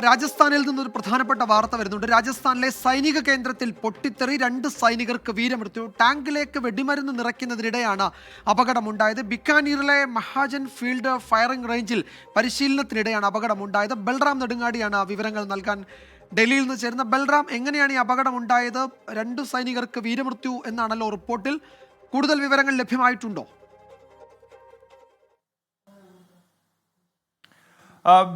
രാജസ്ഥാനിൽ നിന്നൊരു പ്രധാനപ്പെട്ട വാർത്ത വരുന്നുണ്ട്. രാജസ്ഥാനിലെ സൈനിക കേന്ദ്രത്തിൽ പൊട്ടിത്തെറി, 2 സൈനികർക്ക് വീരമൃത്യു. ടാങ്കിലേക്ക് വെടിമരുന്ന് നിറയ്ക്കുന്നതിനിടെയാണ് അപകടമുണ്ടായത്. ബിക്കാനീറിലെ മഹാജൻ ഫീൽഡ് ഫയറിംഗ് റേഞ്ചിൽ പരിശീലനത്തിനിടെയാണ് അപകടമുണ്ടായത്. ബൽറാം നെടുങ്ങാടിയാണ് വിവരങ്ങൾ നൽകാൻ ഡൽഹിയിൽ നിന്ന് ചേരുന്ന. ബൽറാം, എങ്ങനെയാണ് ഈ അപകടമുണ്ടായത്? 2 സൈനികർക്ക് വീരമൃത്യു എന്നാണല്ലോ റിപ്പോർട്ടിൽ. കൂടുതൽ വിവരങ്ങൾ ലഭ്യമായിട്ടുണ്ടോ?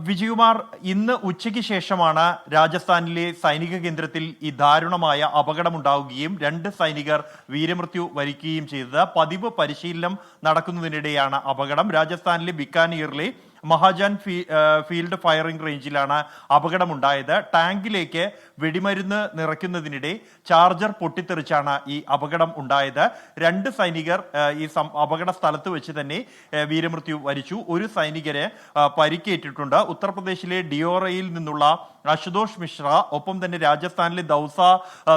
വിജയകുമാർ, ഇന്ന് ഉച്ചയ്ക്ക് ശേഷമാണ് രാജസ്ഥാനിലെ സൈനിക കേന്ദ്രത്തിൽ ഈ ദാരുണമായ അപകടമുണ്ടാവുകയും 2 സൈനികർ വീരമൃത്യു വരിക്കുകയും ചെയ്തത്. പതിവ് പരിശീലനം നടക്കുന്നതിനിടെയാണ് അപകടം. രാജസ്ഥാനിലെ ബിക്കാനീറിലെ മഹാജൻ ഫീൽഡ് ഫയറിംഗ് റേഞ്ചിലാണ് അപകടമുണ്ടായത്. ടാങ്കിലേക്ക് വെടിമരുന്ന് നിറയ്ക്കുന്നതിനിടെ ചാർജർ പൊട്ടിത്തെറിച്ചാണ് ഈ അപകടം ഉണ്ടായത്. 2 സൈനികർ ഈ അപകട സ്ഥലത്ത് വെച്ച് തന്നെ വീരമൃത്യു വരിച്ചു. ഒരു സൈനികന് പരിക്കേറ്റിട്ടുണ്ട്. ഉത്തർപ്രദേശിലെ ഡിയോറയിൽ നിന്നുള്ള അശുതോഷ് മിശ്ര, ഒപ്പം തന്നെ രാജസ്ഥാനിലെ ദൗസ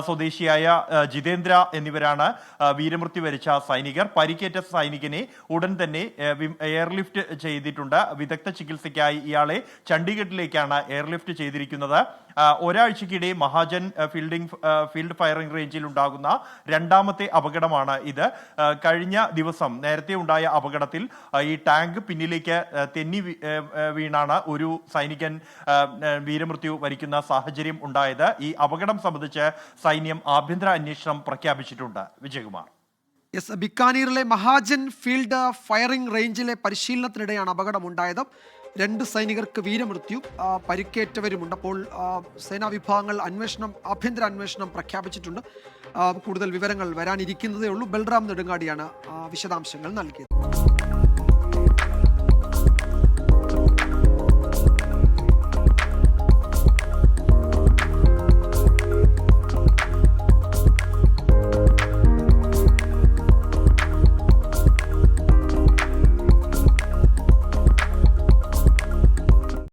സ്വദേശിയായ ജിതേന്ദ്ര എന്നിവരാണ് വീരമൃത്യു വരിച്ച സൈനികർ. പരിക്കേറ്റ സൈനികനെ ഉടൻ തന്നെ എയർലിഫ്റ്റ് ചെയ്തിട്ടുണ്ട്. വിദഗ്ധ ചികിത്സയ്ക്കായി ഇയാളെ ചണ്ഡീഗഡിലേക്കാണ് എയർലിഫ്റ്റ് ചെയ്തിരിക്കുന്നത്. ഒരാഴ്ചക്കിടെ മഹാജൻ ഫീൽഡ് ഫയറിംഗ് റേഞ്ചിൽ ഉണ്ടാകുന്ന 2ാമത്തെ അപകടമാണ് ഇത്. കഴിഞ്ഞ ദിവസം നേരത്തെ ഉണ്ടായ അപകടത്തിൽ ഈ ടാങ്ക് പിന്നിലേക്ക് തെന്നി വീണാണ് ഒരു സൈനികൻ വീരമൃത്യു വരിക്കുന്ന സാഹചര്യം ഉണ്ടായത്. ഈ അപകടം സംബന്ധിച്ച് സൈന്യം ആഭ്യന്തര അന്വേഷണം പ്രഖ്യാപിച്ചിട്ടുണ്ട്. വിജയകുമാർ. ബിക്കാനീറിലെ മഹാജൻ ഫീൽഡ് ഫയറിംഗ് റേഞ്ചിലെ പരിശീലനത്തിനിടെയാണ് അപകടമുണ്ടായത്. 2 സൈനികർക്ക് വീരമൃത്യു, പരിക്കേറ്റവരുമുണ്ട്. അപ്പോൾ സേനാ വിഭാഗങ്ങൾ ആഭ്യന്തര അന്വേഷണം പ്രഖ്യാപിച്ചിട്ടുണ്ട്. കൂടുതൽ വിവരങ്ങൾ വരാനിരിക്കുന്നതേ ഉള്ളൂ. ബൽറാം നെടുങ്ങാടിയാണ് വിശദാംശങ്ങൾ നൽകിയത്.